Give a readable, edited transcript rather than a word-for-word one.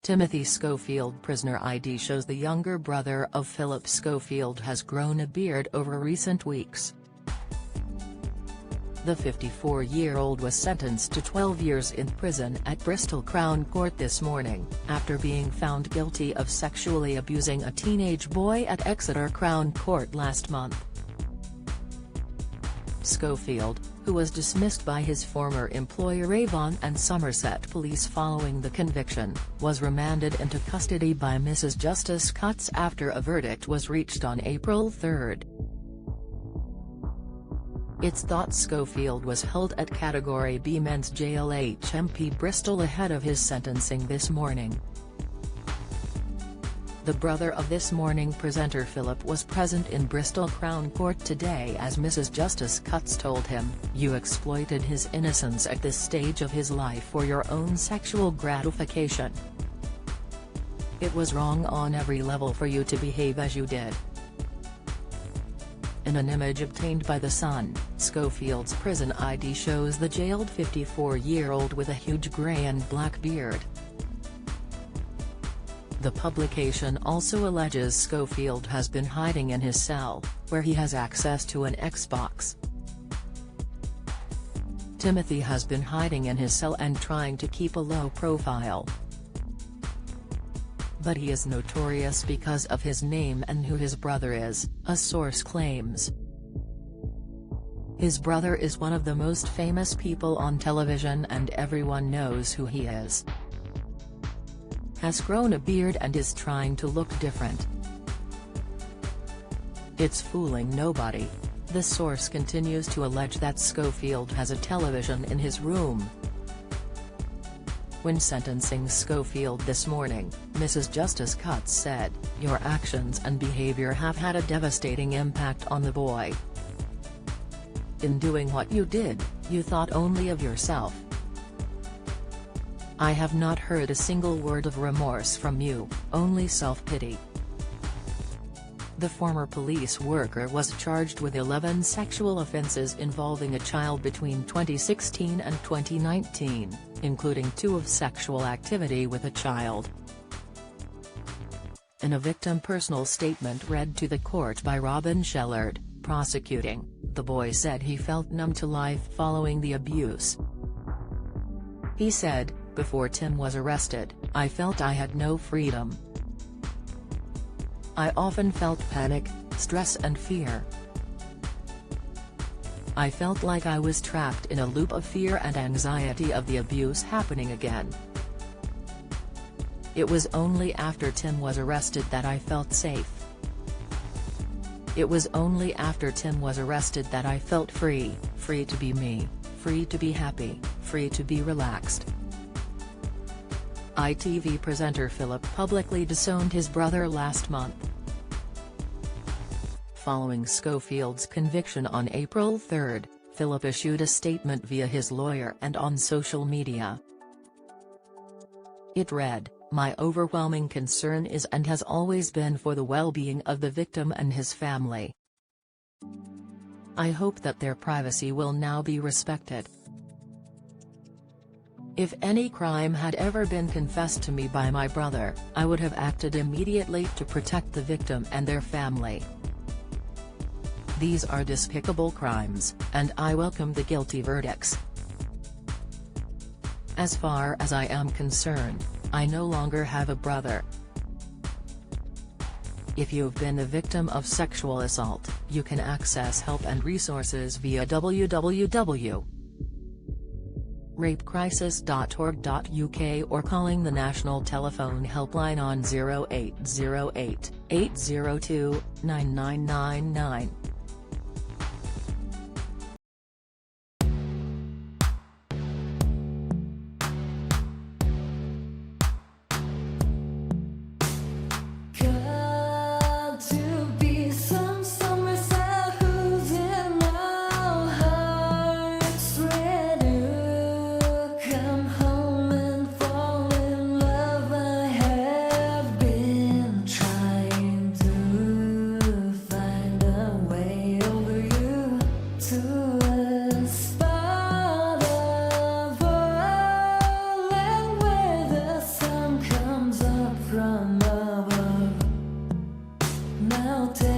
Timothy Schofield prisoner ID shows the younger brother of Phillip Schofield has grown a beard over recent weeks. The 54-year-old was sentenced to 12 years in prison at Bristol Crown Court this morning, after being found guilty of sexually abusing a teenage boy at Exeter Crown Court last month. Schofield, who was dismissed by his former employer Avon and Somerset Police following the conviction, was remanded into custody by Mrs. Justice Cutts after a verdict was reached on April 3. It's thought Schofield was held at Category B Men's Jail HMP Bristol ahead of his sentencing this morning. The brother of This Morning presenter Philip was present in Bristol Crown Court today as Mrs. Justice Cutts told him, "You exploited his innocence at this stage of his life for your own sexual gratification. It was wrong on every level for you to behave as you did." In an image obtained by The Sun, Schofield's prison ID shows the jailed 54-year-old with a huge grey and black beard. The publication also alleges Schofield has been hiding in his cell, where he has access to an Xbox. Timothy has been hiding in his cell and trying to keep a low profile. But he is notorious because of his name and who his brother is, a source claims. His brother is one of the most famous people on television and everyone knows who he is. Has grown a beard and is trying to look different. It's fooling nobody. The source continues to allege that Schofield has a television in his room. When sentencing Schofield this morning, Mrs. Justice Cutts said, "Your actions and behavior have had a devastating impact on the boy. In doing what you did, you thought only of yourself. I have not heard a single word of remorse from you, only self-pity." The former police worker was charged with 11 sexual offences involving a child between 2016 and 2019, including 2 of sexual activity with a child. In a victim personal statement read to the court by Robin Shellard, prosecuting, the boy said he felt numb to life following the abuse. He said, "Before Tim was arrested, I felt I had no freedom. I often felt panic, stress and fear. I felt like I was trapped in a loop of fear and anxiety of the abuse happening again. It was only after Tim was arrested that I felt safe. It was only after Tim was arrested that I felt free, free to be me, free to be happy, free to be relaxed." ITV presenter Philip publicly disowned his brother last month. Following Schofield's conviction on April 3, Philip issued a statement via his lawyer and on social media. It read, "My overwhelming concern is and has always been for the well-being of the victim and his family. I hope that their privacy will now be respected. If any crime had ever been confessed to me by my brother, I would have acted immediately to protect the victim and their family. These are despicable crimes, and I welcome the guilty verdicts. As far as I am concerned, I no longer have a brother. If you've been a victim of sexual assault, you can access help and resources via www.rapecrisis.org.uk or calling the national telephone helpline on 0808 802 9999. Trying to find a way. I'll take